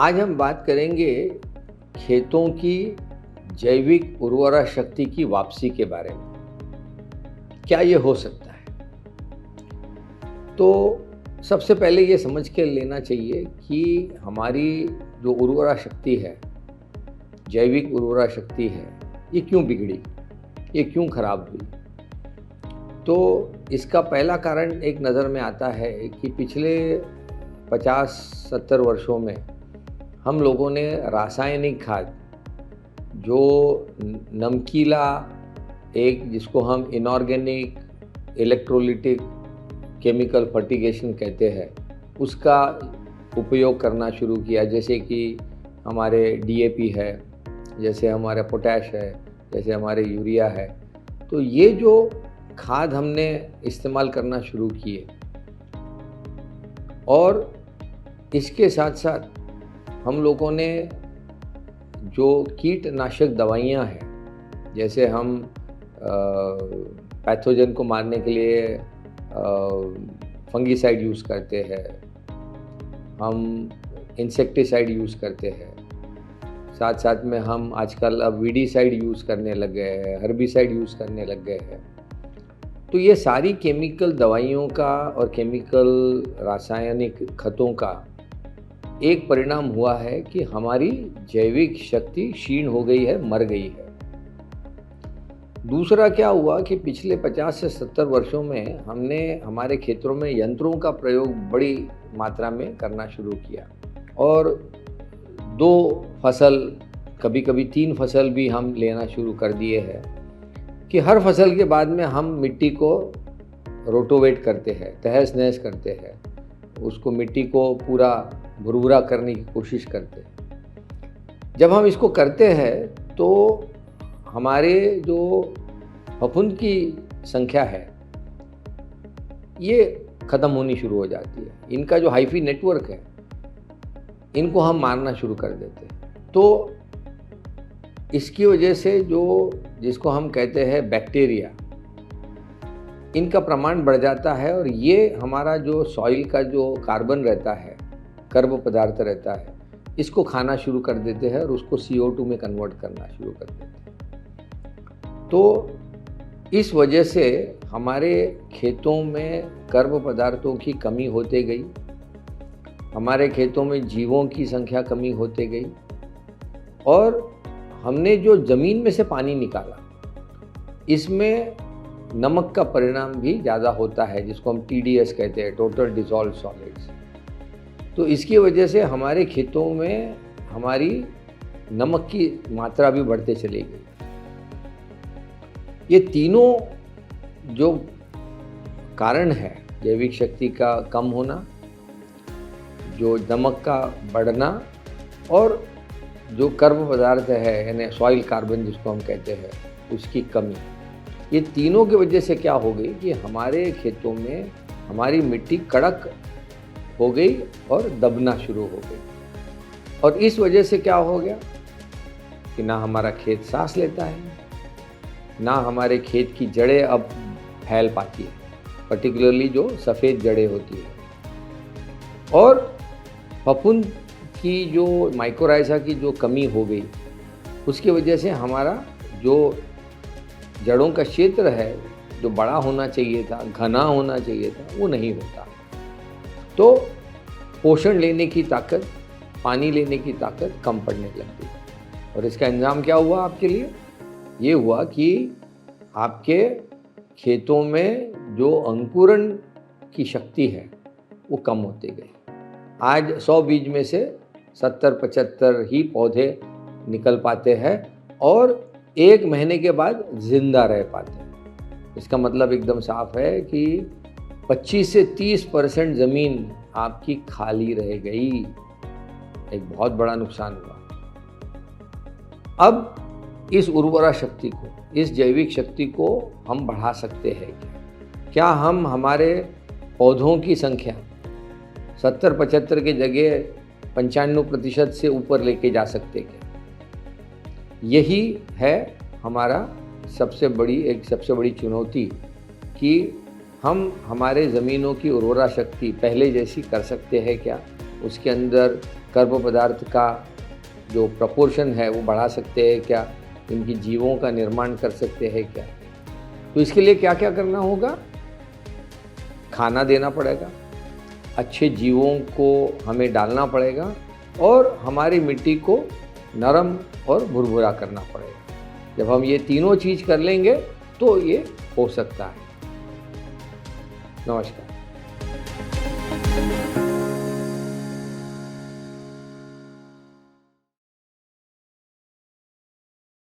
आज हम बात करेंगे खेतों की जैविक उर्वरा शक्ति की वापसी के बारे में। क्या ये हो सकता है? तो सबसे पहले ये समझ के लेना चाहिए कि हमारी जो उर्वरा शक्ति है, जैविक उर्वरा शक्ति है, ये क्यों बिगड़ी, ये क्यों खराब हुई। तो इसका पहला कारण एक नज़र में आता है कि पिछले 50-70 वर्षों में हम लोगों ने रासायनिक खाद, जो नमकीला, एक जिसको हम इनऑर्गेनिक इलेक्ट्रोलिटिक केमिकल फर्टिगेशन कहते हैं, उसका उपयोग करना शुरू किया। जैसे कि हमारे डीएपी है, जैसे हमारा पोटैश है, जैसे हमारे यूरिया है। तो ये जो खाद हमने इस्तेमाल करना शुरू किए और इसके साथ साथ हम लोगों ने जो कीटनाशक दवाइयाँ हैं, जैसे हम पैथोजन को मारने के लिए फंगीसाइड यूज़ करते हैं, हम इंसेक्टिसाइड यूज़ करते हैं, साथ साथ में हम आजकल अब वीडीसाइड यूज़ करने लग गए हैं, हर्बिसाइड यूज़ करने लग गए हैं। तो ये सारी केमिकल दवाइयों का और केमिकल रासायनिक खतों का एक परिणाम हुआ है कि हमारी जैविक शक्ति क्षीण हो गई है, मर गई है। दूसरा क्या हुआ कि पिछले 50 से 70 वर्षों में हमने हमारे खेतों में यंत्रों का प्रयोग बड़ी मात्रा में करना शुरू किया और 2 फसल, कभी कभी 3 फसल भी हम लेना शुरू कर दिए हैं कि हर फसल के बाद में हम मिट्टी को रोटोवेट करते हैं, तहस नहस करते हैं, उसको मिट्टी को पूरा भुरभुरा करने की कोशिश करते हैं। जब हम इसको करते हैं तो हमारे जो फफूंद की संख्या है ये ख़त्म होनी शुरू हो जाती है। इनका जो हाइफी नेटवर्क है, इनको हम मारना शुरू कर देते हैं। तो इसकी वजह से जिसको हम कहते हैं बैक्टीरिया, इनका प्रमाण बढ़ जाता है और ये हमारा जो सॉइल का जो कार्बन रहता है, कर्ब पदार्थ रहता है, इसको खाना शुरू कर देते हैं और उसको CO2 में कन्वर्ट करना शुरू कर देते हैं। तो इस वजह से हमारे खेतों में कर्ब पदार्थों की कमी होते गई, हमारे खेतों में जीवों की संख्या कमी होते गई और हमने जो ज़मीन में से पानी निकाला, इसमें नमक का परिणाम भी ज़्यादा होता है, जिसको हम TDS कहते हैं, टोटल डिसॉल्व सॉलिड्स। तो इसकी वजह से हमारे खेतों में हमारी नमक की मात्रा भी बढ़ते चली गई। ये तीनों जो कारण है, जैविक शक्ति का कम होना, जो नमक का बढ़ना और जो कर्ब पदार्थ है यानी सॉइल कार्बन जिसको हम कहते हैं, उसकी कमी, ये तीनों की वजह से क्या हो गई कि हमारे खेतों में हमारी मिट्टी कड़क हो गई और दबना शुरू हो गई। और इस वजह से क्या हो गया कि ना हमारा खेत सांस लेता है, ना हमारे खेत की जड़ें अब फैल पाती है, पर्टिकुलरली जो सफ़ेद जड़ें होती है। और फफूंद की जो माइकोराइज़ा की जो कमी हो गई, उसकी वजह से हमारा जो जड़ों का क्षेत्र है, जो बड़ा होना चाहिए था, घना होना चाहिए था, वो नहीं होता। तो पोषण लेने की ताकत, पानी लेने की ताकत कम पड़ने लग गई। और इसका इंजाम क्या हुआ आपके लिए? ये हुआ कि आपके खेतों में जो अंकुरण की शक्ति है वो कम होती गई। आज 100 बीज में से 70-75 ही पौधे निकल पाते हैं और 1 महीने के बाद जिंदा रह पाते हैं। इसका मतलब एकदम साफ है कि 25 से 30% ज़मीन आपकी खाली रह गई। एक बहुत बड़ा नुकसान हुआ। अब इस उर्वरा शक्ति को, इस जैविक शक्ति को हम बढ़ा सकते हैं क्या हम हमारे पौधों की संख्या 70-75 की जगह 95% से ऊपर लेके जा सकते क्या? यही है हमारा सबसे बड़ी चुनौती कि हम हमारे ज़मीनों की उर्वरा शक्ति पहले जैसी कर सकते हैं क्या? उसके अंदर कर्ब पदार्थ का जो प्रपोर्शन है वो बढ़ा सकते हैं क्या, इनकी जीवों का निर्माण कर सकते हैं क्या। तो इसके लिए क्या क्या करना होगा, खाना देना पड़ेगा, अच्छे जीवों को हमें डालना पड़ेगा और हमारी मिट्टी को नरम और भुरभुरा करना पड़ेगा। जब हम ये तीनों चीज़ कर लेंगे तो ये हो सकता है। नमस्कार।